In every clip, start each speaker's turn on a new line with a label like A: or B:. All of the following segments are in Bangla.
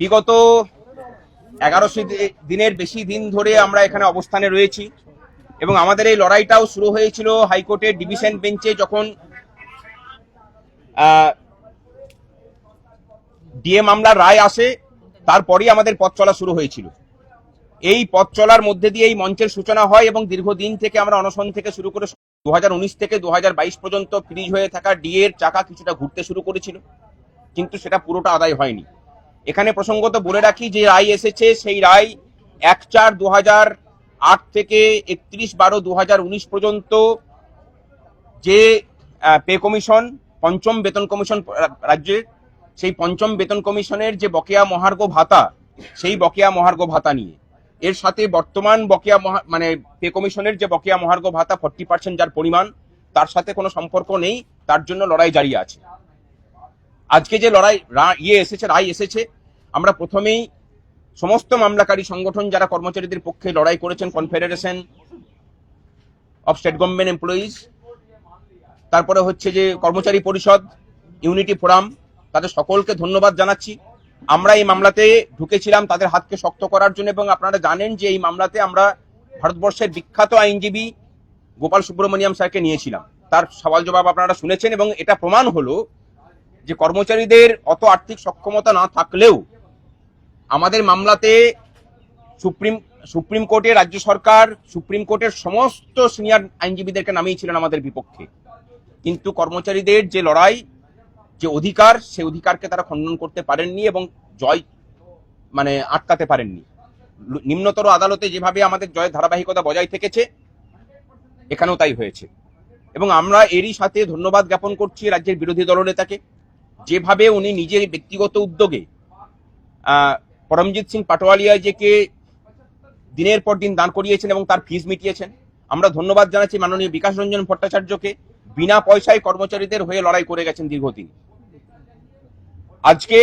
A: বিগত 1100 দিনের বেশি দিন ধরে আমরা এখানে অবস্থানে রয়েছি এবং আমাদের এই লড়াইটাও শুরু হয়েছিল হাইকোর্টের ডিভিশন বেঞ্চে যখন ডিএ মামলার রায় আসে। তারপরেই আমাদের পথ চলা শুরু হয়েছিল। এই পথ চলার মধ্যে দিয়ে এই মঞ্চের সূচনা হয় এবং দীর্ঘদিন থেকে আমরা অনশন থেকে শুরু করে 2019 থেকে 2022 পর্যন্ত ফ্রিজ হয়ে থাকা ডিএ এর চাকা কিছুটা ঘুরতে শুরু করেছিল, কিন্তু সেটা পুরোটা আদায় হয়নি। এখানে প্রসঙ্গত বলে রাখি যে রায় এসেছে, সেই রায় 1/4/2008 থেকে 31/12/2019 পর্যন্ত যে পে কমিশন, পঞ্চম বেতন কমিশন রাজ্যের, সেই পঞ্চম বেতন কমিশনের যে বকেয়া মহার্ঘ ভাতা, সেই বকেয়া মহার্ঘ ভাতা নিয়ে এর সাথে বর্তমান বকেয়া মানে পে কমিশনের যে বকেয়া মহার্ঘ ভাতা 40% যার পরিমাণ, তার সাথে কোনো সম্পর্ক নেই, তার জন্য লড়াই জারি আছে। আজকে যে রায় এসেছে, আমরা প্রথমেই সমস্ত মামলাকারী সংগঠন যারা কর্মচারীদের পক্ষে লড়াই করেছেন, confederation of state government employees, তারপরে হচ্ছে যে কর্মচারী পরিষদ, ইউনিটি ফোরাম, তাদের সকলকে ধন্যবাদ জানাচ্ছি। আমরা এই মামলাতে ঢুকেছিলাম তাদের হাতকে শক্ত করার জন্য, এবং আপনারা জানেন যে এই মামলাতে আমরা ভারতবর্ষের বিখ্যাত আইনজীবী গোপাল সুব্রমণিয়াম স্যারকে নিয়েছিলাম। তার সওয়াল জবাব আপনারা শুনেছেন এবং এটা প্রমাণ হলো যে কর্মচারীদের অত আর্থিক সক্ষমতা না থাকলেও আমাদের মামলাতে সুপ্রিম কোর্টে রাজ্য সরকার, সুপ্রিম কোর্টের সমস্ত সিনিয়র আইনজীবীদেরকে নামিয়েছিলেন আমাদের বিপক্ষে, কিন্তু কর্মচারীদের যে লড়াই, যে অধিকার, সেই অধিকারকে তারা খণ্ডন করতে পারেননি এবং জয় মানে আটকাতে পারেননি। নিম্নতর আদালতে যেভাবে আমাদের জয়ের ধারাবাহিকতা বজায় থেকেছে, এখানেও তাই হয়েছে। এবং আমরা এরই সাথে ধন্যবাদ জ্ঞাপন করছি রাজ্যের বিরোধী দলনেতাকে, যেভাবে উনি নিজের ব্যক্তিগত উদ্যোগে পরমজিৎ সিং পাটোয়ারিয়াজিকে দিনের পর দিন দান করিয়েছেন এবং তার ফিস মিটিয়েছেন। আমরা ধন্যবাদ জানাচ্ছি মাননীয় বিকাশ রঞ্জন ভট্টাচার্যকে, বিনা পয়সায় কর্মচারীদের হয়ে লড়াই করে গেছেন দীর্ঘদিন। আজকে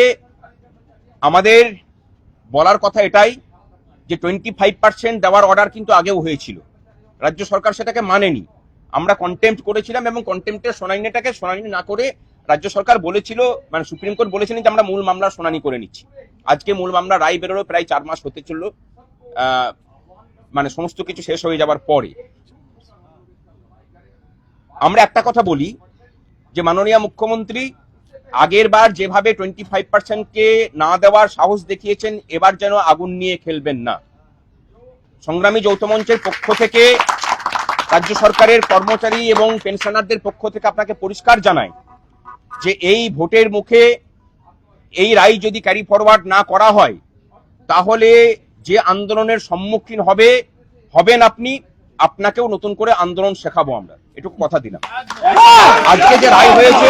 A: আমাদের বলার কথা এটাই যে 25% দেওয়ার অর্ডার কিন্তু আগেও হয়েছিল, রাজ্য সরকার সেটাকে মানেনি। আমরা কন্টেম্প্ট করেছিলাম এবং কন্টেম্প্টের শুনানিটাকে শুনানি না করে রাজ্য সরকার বলেছিল, মানে সুপ্রিম কোর্ট বলেছিলেন যে আমরা মূল মামলার শুনানি করে নিচ্ছি। আজকে মূল মামলা রায় বেরোলো প্রায় 4 মাস হতে চলল, মানে সমস্ত কিছু শেষ হয়ে যাবার পরে। আমরা একটা কথা বলি যে মাননীয় মুখ্যমন্ত্রী আগের বার যেভাবে 25%কে না দেওয়ার সাহস দেখিয়েছেন, এবার যেন আগুন নিয়ে খেলবেন না। সংগ্রামী যৌথ মঞ্চের পক্ষ থেকে, রাজ্য সরকারের কর্মচারী এবং পেনশনারদের পক্ষ থেকে আপনাকে পরিষ্কার জানাই যে এই ভোটের মুখে এই রায় যদি ক্যারি ফরওয়ার্ড না করা হয়, তাহলে যে আন্দোলনের সম্মুখীন হবেন আপনি, আপনাকেও নতুন করে আন্দোলন শেখাবো আমরা, এটুকু কথা দিলাম। আজকে যে রায় হয়েছে,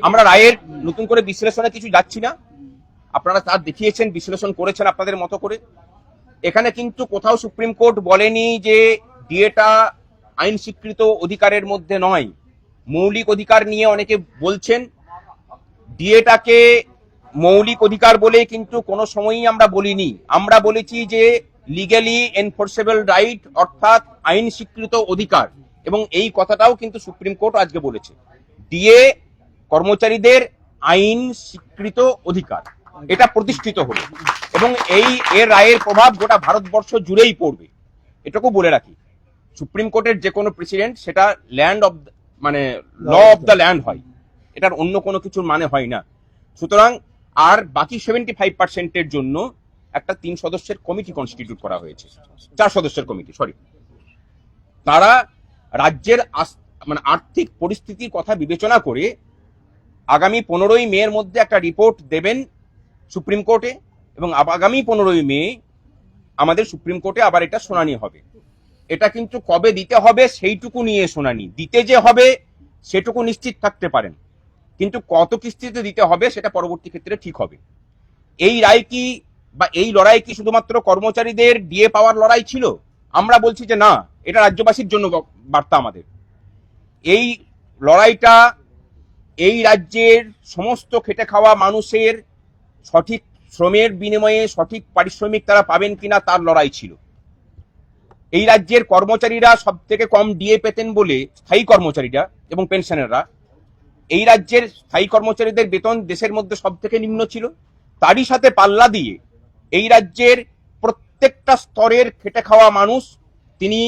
A: আমরা রায়ের নতুন করে বিশ্লেষণে কিছু যাচ্ছি না, আপনারা তার দেখিয়েছেন, বিশ্লেষণ করেছেন আপনাদের মতো করে। এখানে কিন্তু কোথাও সুপ্রিম কোর্ট বলেনি যে ডিএটা আইন স্বীকৃত অধিকারের মধ্যে নয়। মৌলিক অধিকার নিয়ে অনেকে বলছেন, ডিএটাকে মৌলিক অধিকার বলে কিন্তু কোনো সময়ই আমরা বলিনি। আমরা বলেছি যে লিগ্যালি এনফোর্সেবল রাইট, অর্থাৎ আইন স্বীকৃত অধিকার, এবং এই কথাটাও কিন্তু সুপ্রিম কোর্ট আজকে বলেছে। ডিএ কর্মচারীদের আইন স্বীকৃত অধিকার, এটা প্রতিষ্ঠিত হলো এবং এর রায়ের প্রভাব গোটা ভারতবর্ষ জুড়েই পড়বে, এটুকু বলে রাখি। সুপ্রিম কোর্টের যে কোনো প্রেসিডেন্ট, সেটা ল্যান্ড অফ মানে ল অফ দ্য ল্যান্ড হয়, এটার অন্য কোনো কিছুর মানে হয় না। সুতরাং আর বাকি 75%-এর জন্য একটা 3 সদস্যের কমিটি কনস্টিটিউট করা হয়েছে, 4 সদস্যের কমিটি, সরি। তারা রাজ্যের মানে আর্থিক পরিস্থিতির কথা বিবেচনা করে আগামী 15ই মের মধ্যে একটা রিপোর্ট দেবেন সুপ্রিম কোর্টে, এবং আগামী 15ই মে আমাদের সুপ্রিম কোর্টে আবার এটা শুনানি হবে। এটা কিন্তু কবে দিতে হবে সেইটুকু নিয়ে শুনানি, দিতে যে হবে সেটুকু নিশ্চিত থাকতে পারেন, কিন্তু কত কিস্তিতে দিতে হবে সেটা পরবর্তী ক্ষেত্রে ঠিক হবে। এই রায় কি বা এই লড়াই কি শুধুমাত্র কর্মচারীদের ডিএ পাওয়ার লড়াই ছিল? আমরা বলছি যে না, এটা রাজ্যবাসীর জন্য বার্তা আমাদের। এই লড়াইটা এই রাজ্যের সমস্ত খেটে খাওয়া মানুষের সঠিক শ্রমের বিনিময়ে সঠিক পারিশ্রমিক তারা পাবেন কিনা তার লড়াই ছিল। এই রাজ্যের কর্মচারীরা সব থেকে কম ডিএ পেতেন বলে, স্থায়ী কর্মচারীরা এবং পেনশনাররা, এই রাজ্যের স্থায়ী কর্মচারীদের বেতন দেশের মধ্যে সব থেকে নিম্ন ছিল। তারই সাথে পাল্লা দিয়ে এই রাজ্যের প্রত্যেকটা স্তরের খেটে খাওয়া মানুষ, তিনি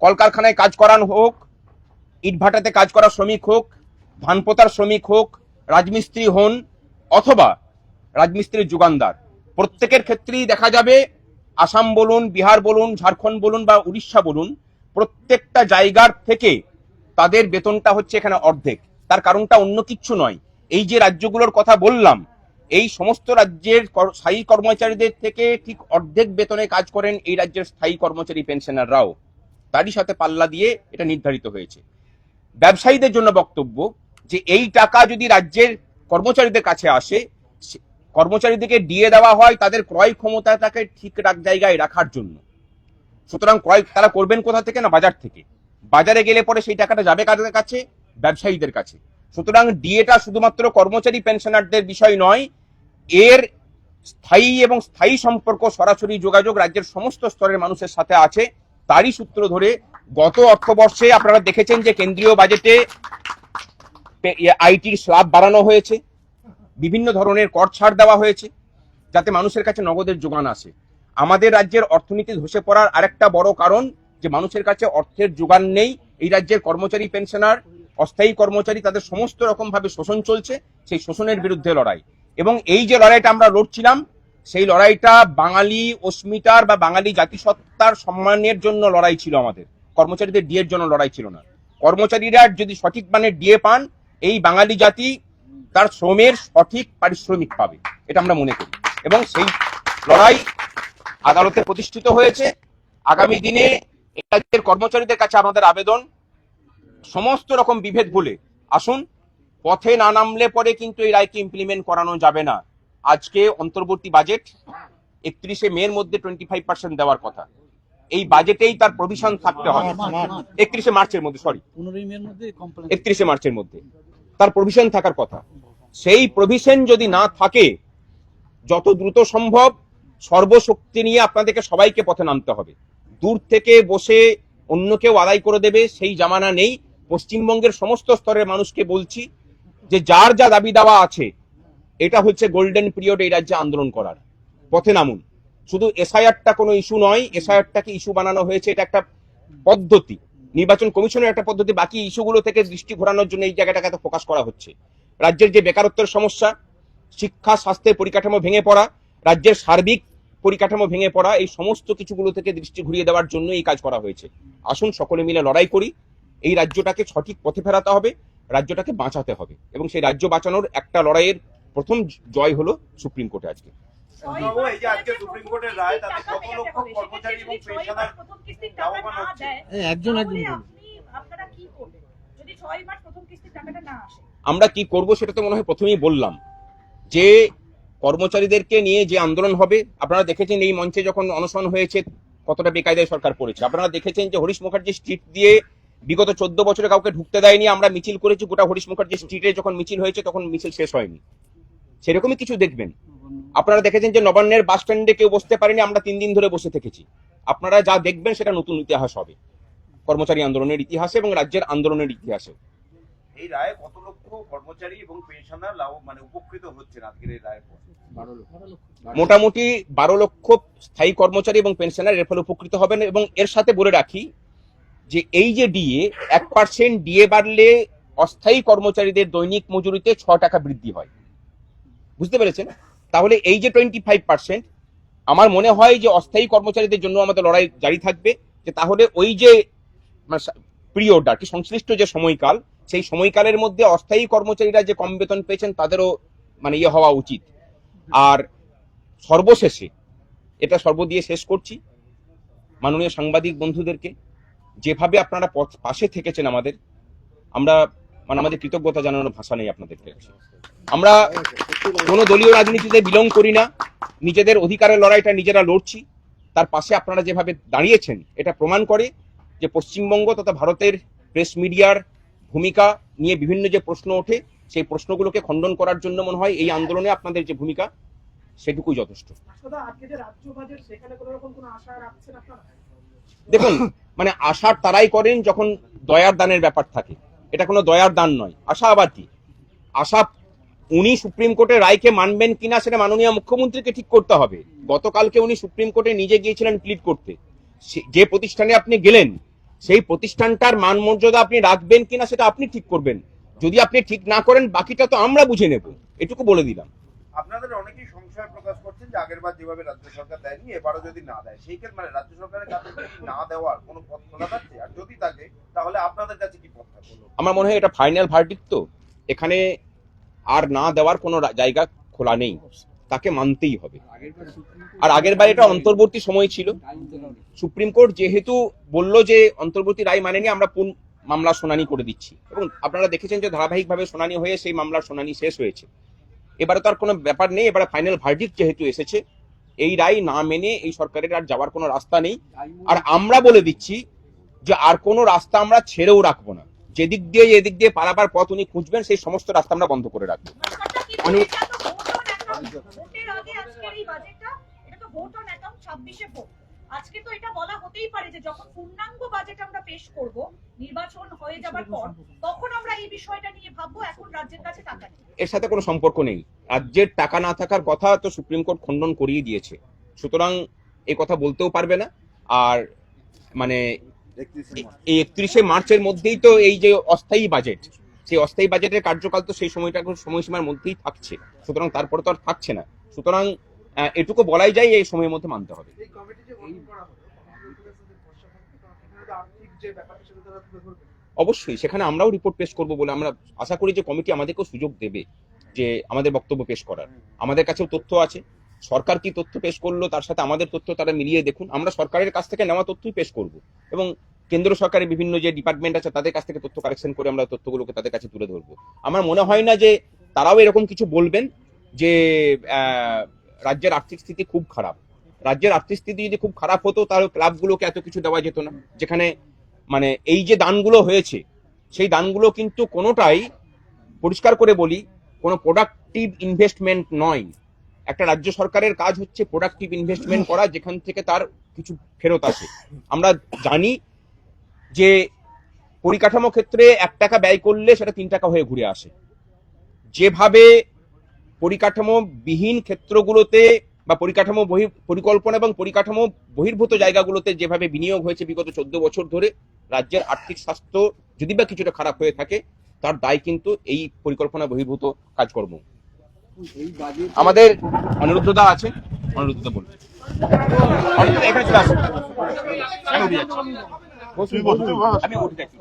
A: কলকারখানায় কাজ করান হোক, ইটভাটাতে কাজ করা শ্রমিক হোক, ধান পোতার শ্রমিক হোক, রাজমিস্ত্রি হন অথবা রাজমিস্ত্রির যোগানদার, প্রত্যেকের ক্ষেত্রেই দেখা যাবে আসাম বলুন, বিহার বলুন, ঝাড়খণ্ড বলুন বা উড়িষ্যা বলুন, প্রত্যেকটা জায়গার থেকে তাদের বেতনটা হচ্ছে এখানে অর্ধেক। তার কারণটা অন্য কিচ্ছু নয়, এই যে রাজ্যগুলোর কথা বললাম, এই সমস্ত রাজ্যের স্থায়ী কর্মচারীদের থেকে ঠিক অর্ধেক বেতনে কাজ করেন এই রাজ্যের স্থায়ী কর্মচারী পেনশনাররাও। তারই সাথে পাল্লা দিয়ে এটা নির্ধারিত হয়েছে। ব্যবসায়ীদের জন্য বক্তব্য যে এই টাকা যদি রাজ্যের কর্মচারীদের কাছে আসে, কর্মচারীদেরকে দিয়ে দেওয়া হয় তাদের ক্রয় ক্ষমতাটাকে ঠিক জায়গায় রাখার জন্য। সুতরাং ক্রয় তারা করবেন কোথা থেকে? না, বাজার থেকে। বাজারে গেলে পরে সেই টাকাটা যাবে কাদের কাছে? ব্যবসায়ীদের কাছে। সুতরাং ডিএটা শুধুমাত্র কর্মচারী পেনশনারদের বিষয় নয়, এর স্থায়ী এবং স্থায়ী সম্পর্ক, সরাসরি যোগাযোগ রাজ্যের সমস্ত স্তরের মানুষের সাথে আছে। তারই সূত্র ধরে গত অর্থবর্ষে আপনারা দেখেছেন যে কেন্দ্রীয় বাজেটে আইটির স্ল্যাব বাড়ানো হয়েছে, বিভিন্ন ধরনের কর ছাড় দেওয়া হয়েছে, যাতে মানুষের কাছে নগদের যোগান আসে। আমাদের রাজ্যের অর্থনীতি ধসে পড়ার আরেকটা বড় কারণ যে মানুষের কাছে অর্থের যোগান নেই। এই রাজ্যের কর্মচারী পেনশনার, অস্থায়ী কর্মচারী, তাদের সমস্ত রকম ভাবে শোষণ চলছে। সেই শোষণের বিরুদ্ধে লড়াই, এবং এই যে লড়াইটা আমরা লড়ছিলাম, সেই লড়াইটা বাঙালি অস্মিতার বা বাঙালি জাতিসত্তার সম্মানের জন্য লড়াই ছিল। আমাদের কর্মচারীদের ডিএর জন্য লড়াই ছিল না। কর্মচারীরা যদি সঠিক মানের ডিএ পান, এই বাঙালি জাতি তার শ্রমের সঠিক পারিশ্রমিক পাবে, এটা আমরা মনে করি, এবং সেই লড়াই আদালতে প্রতিষ্ঠিত হয়েছে। আগামী দিনে এই রাজ্যের কর্মচারীদের কাছে আমাদের আবেদন, সমস্ত রকম বিভেদ ভুলে আসুন। পথে না নামলে পরে কিন্তু এই রায়কে ইমপ্লিমেন্ট করানো যাবে না। আজকে অন্তর্বর্তী বাজেট 31শে মের মধ্যে 25% দেওয়ার কথা। এই বাজেটেই তার প্রভিশন থাকতে হবে। 31শে মার্চের মধ্যে, সরি 31শে মার্চের মধ্যে তার প্রভিশন থাকার কথা। সেই প্রভিশন যদি না থাকে, যত দ্রুত সম্ভব সর্বশক্তি নিয়ে আপনাদেরকে সবাইকে পথে নামতে হবে। দূর থেকে বসে অন্য কেউ আদায় করে দেবে সেই জামানা নেই। পশ্চিমবঙ্গের সমস্ত স্তরের মানুষকে বলছি যে যার যা দাবি দাওয়া আছে, এটা হচ্ছে গোল্ডেন পিরিয়ড এই রাজ্যে আন্দোলন করার। পথে নামুন। শুধু এসআইআরটা কোনো ইস্যু নয়, এসআইআরটাকে ইস্যু বানানো হয়েছে, এটা একটা পদ্ধতি, নির্বাচন কমিশনের একটা পদ্ধতি। বাকি ইস্যুগুলো থেকে দৃষ্টি ঘোরানোর জন্য এই জায়গাটাকে এত ফোকাস করা হচ্ছে। রাজ্যের যে বেকারত্বের সমস্যা, শিক্ষা স্বাস্থ্যের পরিকাঠামো ভেঙে পড়া, রাজ্যের সার্বিক পরিকাঠামো ভেঙে পড়া, এই সমস্ত কিছুগুলো থেকে দৃষ্টি ঘুরিয়ে দেওয়ার জন্য এই কাজ করা হয়েছে। আসুন সকলে মিলে লড়াই করি। এই রাজ্যটাকে সঠিক পথে ফেরাতে হবে, রাজ্যটাকে বাঁচাতে হবে, এবং সেই রাজ্য বাঁচানোর একটা লড়াইয়ের প্রথম জয় হলো সুপ্রিম কোর্টে আজকে। আমরা কি করব সেটা তো মনে হয় প্রথমেই বললাম, যে কর্মচারীদেরকে নিয়ে যে আন্দোলন হবে। আপনারা দেখেছেন এই মঞ্চে যখন অনশন হয়েছে কতটা বেকায়দায় সরকার পড়েছে। আপনারা দেখেছেন যে হরিশ মুখার্জি স্ট্রিট দিয়ে বিগত 14 বছরে কাউকে ঢুকতে দেয়নি। আমরা মিছিল করেছি গোটা হরিশ মুখার্জি স্ট্রিটে, যখন মিছিল হয়েছে তখন মিছিল শেষ হয়নি। সেরকমই কিছু দেখবেন। আপনারা দেখেছেন যে নবান্নের বাস স্ট্যান্ডে কেউ বসতে পারেনি, আমরা 3 দিন ধরে বসে থেকেছি। আপনারা যা দেখবেন সেটা নতুন ইতিহাস হবে, কর্মচারী আন্দোলনের ইতিহাসে এবং রাজ্যের আন্দোলনের ইতিহাসে।
B: এই রায়ে কত লক্ষ কর্মচারী এবং পেনশনার উপকৃত হচ্ছেন আজকের এই রায়ের পর?
A: মোটামুটি 12 লক্ষ স্থায়ী কর্মচারী এবং পেনশনার এর ফলে উপকৃত হবেন। এবং এর সাথে বলে রাখি যে এই যে ডিএ, 1% ডিএ বাড়লে অস্থায়ী কর্মচারীদের দৈনিক মজুরিতে 6 টাকা বৃদ্ধি হয়। বুঝতে পেরেছেন? তাহলে এই যে 25%, আমার মনে হয় যে অস্থায়ী কর্মচারীদের জন্য আমাদের লড়াই জারি থাকবে। যে তাহলে ওই যে পিরিয়ড আর কি, সংশ্লিষ্ট যে সময়কাল, সেই সময়কালের মধ্যে অস্থায়ী কর্মচারীরা যে কম বেতন পেয়েছেন তাদেরও হওয়া উচিত। আর সর্বশেষে এটা দিয়ে শেষ করছি, মাননীয় সাংবাদিক বন্ধুদেরকে যেভাবে আপনারা পাশে থেকেছেন আমাদের, আমরা আমাদের কৃতজ্ঞতা জানানোর ভাষা নেই আপনাদেরকে। আমরা কোনো দলীয় রাজনীতিতে বিলং করি না, নিজেদের অধিকারের লড়াইটা নিজেরা লড়ছি। তার পাশে আপনারা যেভাবে দাঁড়িয়েছেন, এটা প্রমাণ করে যে পশ্চিমবঙ্গ তথা ভারতের প্রেস মিডিয়ার ভূমিকা নিয়ে বিভিন্ন যে প্রশ্ন ওঠে, সেই প্রশ্নগুলোকে খণ্ডন করার জন্য মনে হয় এই আন্দোলনে আপনাদের যে ভূমিকা, সেটুকুই যথেষ্ট। দেখুন, আশা তারাই করেন যখন দয়ার দানের ব্যাপার থাকে। এটা কোনো দয়ার দান নয়। আশা আবার কি, আশা উনি সুপ্রিম কোর্টের রায়কে মানবেন কিনা সেটা মাননীয় মুখ্যমন্ত্রীকে ঠিক করতে হবে। গতকালকে উনি সুপ্রিম কোর্টে নিজে গিয়েছিলেন প্লিড করতে। যে প্রতিষ্ঠানে আপনি গেলেন সেই প্রতিষ্ঠানটার মান মর্যাদা আপনি রাখবেন কিনা সেটা আপনি ঠিক করবেন। যদি আপনি ঠিক না করেন বাকিটা তো আমরা বুঝে নেব, এটুকু বলে দিলাম।
B: আপনাদের অনেকেই সংশয় প্রকাশ করছেন যে আগের বার যেভাবে রাজ্য সরকার দেয়নি এবারও যদি না দেয়, সেই ক্ষেত্রে মানে রাজ্য সরকারের কাছে কি না দেওয়ার কোনো পথ খোলা থাকছে? আর যদি থাকে তাহলে আপনাদের কাছে কি পথ থাকবে?
A: আমার মনে হয় এটা ফাইনাল ভার্ডিক্ট, তো এখানে আর না দেওয়ার কোনো জায়গা খোলা নেই, তাকে মানতেই হবে। আর আগের বার এটা অন্তর্বর্তী সময় ছিল, সুপ্রিম কোর্ট যেহেতু বলল যে অন্তর্বর্তী রায় মানেনি, আমরা মামলা শুনানি করে দিচ্ছি, এবং আপনারা দেখেছেন যে ধারাবাহিকভাবে শুনানি হয়ে সেই মামলার শুনানি শেষ হয়েছে। এবারে তো আর কোনো ব্যাপার নেই, এবারে ফাইনাল ভার্ডিক্ট যেহেতু এসেছে, এই রায় না মেনে এই সরকারের আর যাওয়ার কোনো রাস্তা নেই। আর আমরা বলে দিচ্ছি যে আর কোনো রাস্তা আমরা ছেড়েও রাখবো না। যেদিক দিয়ে পারাবার পথ উনি খুঁজবেন সেই সমস্ত রাস্তা আমরা বন্ধ করে রাখবো।
C: আজকে তো এটা বলা হতেই পারে যে যখন পূর্ণাঙ্গ বাজেট আমরা পেশ করব নির্বাচন হয়ে যাবার পর, তখন আমরা এই বিষয়টা নিয়ে ভাববো। এখন রাজ্যের কাছে টাকা নেই,
A: এর সাথে কোনো সম্পর্ক নেই। রাজ্যের টাকা না থাকার কথা তো সুপ্রিম কোর্ট খণ্ডন করিয়ে দিয়েছে, সুতরাং এই কথা বলতেও পারবে না। আর মানে এই 31শে মার্চের মধ্যেই তো এই যে অস্থায়ী বাজেট, সেই অস্থায়ী বাজেটের কার্যকাল তো সেই সময়সীমার মধ্যেই থাকছে, সুতরাং তারপরে তো আর থাকছে না। সুতরাং এটুকু বলাই যায় এই সময়ের মধ্যে মানতে হবে। অবশ্যই সেখানে আমরাও রিপোর্ট পেশ করব বলে আমরা আশা করি যে কমিটি আমাদেরকেও সুযোগ দেবে যে আমাদের বক্তব্য পেশ করার। আমাদের কাছেও তথ্য আছে, সরকার কি তথ্য পেশ করলো তার সাথে আমাদের তথ্য তারা মিলিয়ে দেখুন। আমরা সরকারের কাছ থেকে নেওয়া তথ্যই পেশ করব, এবং কেন্দ্র সরকারের বিভিন্ন যে ডিপার্টমেন্ট আছে তাদের কাছ থেকে তথ্য কালেকশন করে আমরা তথ্যগুলোকে তাদের কাছে তুলে ধরবো। আমার মনে হয় না যে তারাও এরকম কিছু বলবেন যে রাজ্যের আর্থিক স্থিতি খুব খারাপ। রাজ্যের আর্থিক স্থিতি যদি খুব খারাপ হতো তাহলে ক্লাবগুলোকে এত কিছু দেওয়া যেত না। যেখানে মানে এই যে দানগুলো হয়েছে সেই দানগুলো কিন্তু কোনোটাই, পরিষ্কার করে বলি, কোনো প্রোডাক্টিভ ইনভেস্টমেন্ট নয়। একটা রাজ্য সরকারের কাজ হচ্ছে প্রোডাক্টিভ ইনভেস্টমেন্ট করা, যেখান থেকে তার কিছু ফেরত আসে। আমরা জানি যে পরিকাঠামো ক্ষেত্রে 1 টাকা ব্যয় করলে সেটা 3 টাকা হয়ে ঘুরে আসে। যেভাবে পরিকাঠামো বিহীন ক্ষেত্রগুলোতে বা পরিকাঠামো পরিকল্পনা এবং পরিকাঠামো বহির্ভূত জায়গাগুলোতে যেভাবে বিনিয়োগ হয়েছে বিগত 14 বছর ধরে, রাজ্যের আর্থিক স্বাস্থ্য যদি বা কিছুটা খারাপ হয়ে থাকে তার দায় কিন্তু এই পরিকল্পনা বহির্ভূত কাজকর্ম। আমাদের অনিরুদ্ধদা আছে, অনিরুদ্ধদা বলুন। এখানে চলে আসুন, আমি উঠে যাচ্ছি।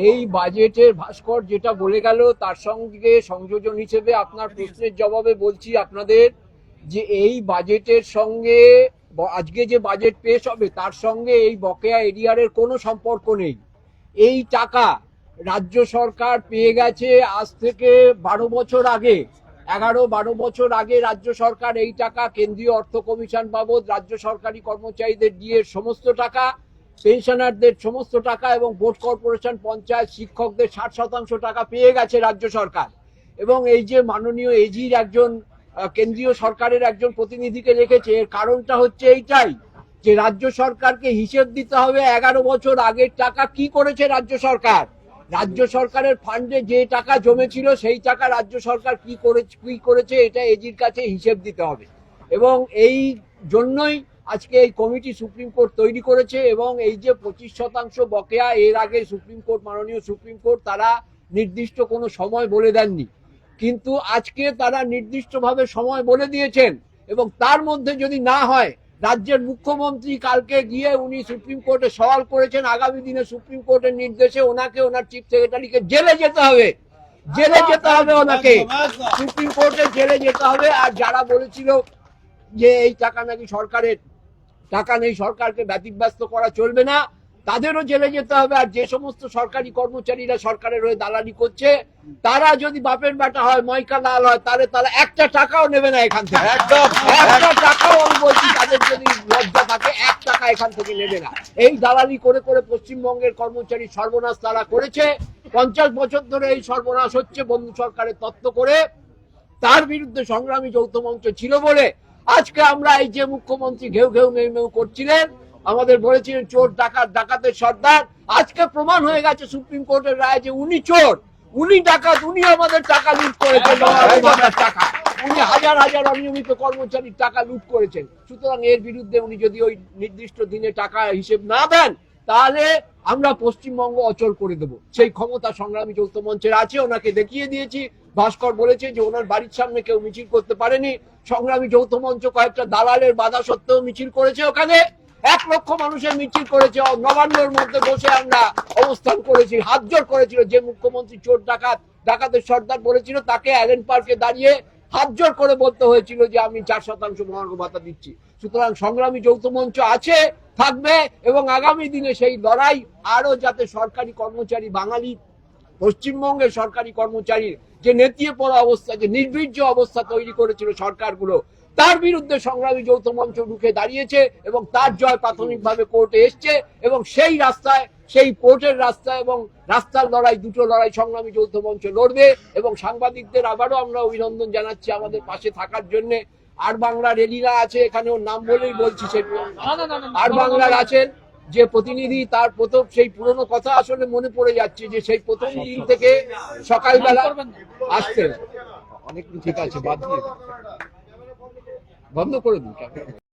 D: এই বাজেটের ভাস্কর যেটা বলে গেল তার সঙ্গে সংযোজন হিসেবে আপনার প্রশ্নের জবাবে বলছি আপনাদের যে এই বাজেটের সঙ্গে আজকে যে বাজেট পেশ হবে তার সঙ্গে এই বকেয়া এরিয়ারের কোনো সম্পর্ক নেই। এই টাকা রাজ্য সরকার পেয়ে গেছে আজ থেকে 12 বছর আগে, 11-12 বছর আগে রাজ্য সরকার এই টাকা কেন্দ্রীয় অর্থ কমিশন বাবদ রাজ্য সরকারি কর্মচারীদের দিয়ে সমস্ত টাকা, পেনশনারদের সমস্ত টাকা এবং বোর্ড কর্পোরেশন পঞ্চায়েত শিক্ষকদের 60% টাকা পেয়ে গেছে রাজ্য সরকার। এবং এই যে মাননীয় এজির একজন কেন্দ্রীয় সরকারের একজন প্রতিনিধিকে রেখেছে, এর কারণটা হচ্ছে এইটাই যে রাজ্য সরকারকে হিসেব দিতে হবে 11 বছর আগের টাকা কি করেছে রাজ্য সরকার। রাজ্য সরকারের ফান্ডে যে টাকা জমেছিল সেই টাকা রাজ্য সরকার কি করেছে এটা এজির কাছে হিসেব দিতে হবে। এবং এই জন্যই আজকে এই কমিটি সুপ্রিম কোর্ট তৈরি করেছে। এবং এই যে 25% বকেয়া, এর আগে সুপ্রিম কোর্ট, মাননীয় সুপ্রিম কোর্ট তারা নির্দিষ্ট কোনো সময় বলে দেননি, কিন্তু আজকে তারা নির্দিষ্টভাবে সময় বলে দিয়েছেন। এবং তার মধ্যে যদি না হয়, রাজ্যের মুখ্যমন্ত্রী কালকে গিয়ে উনি সুপ্রিম কোর্টে সওয়াল করেছেন আগামী দিনে সুপ্রিম কোর্টের নির্দেশে ওনাকে, ওনার চিফ সেক্রেটারিকে জেলে যেতে হবে, জেলে যেতে হবে, ওনাকে সুপ্রিম কোর্টে জেলে যেতে হবে। আর যারা বলেছিল যে এই টাকা নাকি সরকারের টাকা নেই, সরকারকে ব্যতিব্যস্ত করা চলবে না, তাদেরও জেলে যেতে হবে। আর যে সমস্ত সরকারি কর্মচারীরা সরকারের হয়ে দালালি করছে তারা যদি বাপের বেটা হয়, ময়কা লাল হয়, তাহলে তারা 1 টাকাও নেবে না এখান থেকে। একদম 1 টাকাও, আমি বলছি তাদের যদি লজ্জা থাকে 1 টাকা এখান থেকে নেবে না। এই দালালি করে করে পশ্চিমবঙ্গের কর্মচারী সর্বনাশ তারা করেছে। 50 বছর ধরে এই সর্বনাশ হচ্ছে বন্ধু সরকারের তত্ত্ব করে। তার বিরুদ্ধে সংগ্রামী যৌথ মঞ্চ ছিল বলে আজকে আমরা এই যে মুখ্যমন্ত্রী ঘেউ ঘেউ মেউ মেউ করছিলেন, আমাদের বলেছিলেন চোর ডাকাত, ডাকাতের সর্দার, আজকে প্রমাণ হয়ে গেছে সুপ্রিম কোর্টের রায় যে উনি চোর, উনি ডাকাত, উনি আমাদের টাকা লুট করেছেন, টাকা উনি হাজার হাজার অনিয়মিত কর্মচারীর টাকা লুট করেছেন। সুতরাং এর বিরুদ্ধে উনি যদি ওই নির্দিষ্ট দিনে টাকা হিসেব না দেন তাহলে আমরা পশ্চিমবঙ্গ অচল করে দেব। সেই ক্ষমতা সংগ্রামী যৌথ মঞ্চের আছে, ওনাকে দেখিয়ে দিয়েছি। ভাস্কর বলেছে যে ওনার বাড়ির সামনে কেউ মিছিল করতে পারেনি, সংগ্রামী যৌথ মঞ্চ কয়েকটা দালালের বাধা সত্ত্বেও মিছিল করেছে, ওখানে 1 লক্ষ মানুষের মিছিল করেছে, নবান্নর মধ্যে বসে আমরা অবস্থান করেছি, হাত জোর করেছিল। যে মুখ্যমন্ত্রী চোর ডাকাত, ডাকাতের সর্দার বলেছিল তাকে অ্যালেন পার্কে দাঁড়িয়ে হাত জোর করে বলতে হয়েছিল যে আমি 4% মহার্ঘ ভাতা দিচ্ছি। সুতরাং সংগ্রামী যৌথ মঞ্চ আছে, থাকবে, এবং আগামী দিনে সেই লড়াই আরো যাতে সরকারি কর্মচারী, বাঙালি পশ্চিমবঙ্গের সরকারি কর্মচারীর যে নেতিয়ে পড়া অবস্থা, যে নির্বীর্য অবস্থা তৈরি করেছিল সরকারগুলো, তার বিরুদ্ধে সংগ্রামী যৌথ মঞ্চ রুখে দাঁড়িয়েছে এবং তার জয় প্রাথমিকভাবে কোর্টে এসছে। এবং সেই রাস্তায়, সেই কোর্টের রাস্তায় এবং রাস্তার লড়াই, দুটো লড়াই সংগ্রামী যৌথ মঞ্চ লড়বে। এবং সাংবাদিকদের আবারও আমরা অভিনন্দন জানাচ্ছি আমাদের পাশে থাকার জন্য। আর বাংলার এলিনা আছে এখানে, ওর নাম বলেই বলছি, সে আর বাংলার আছেন যে প্রতিনিধি, তার প্রথম সেই পুরনো কথা আসলে মনে পড়ে যাচ্ছে যে সেই প্রথম দিন থেকে সকালবেলা আসতেন। অনেক ঠিক আছে, বাদ দিয়ে বন্ধ করে দিন।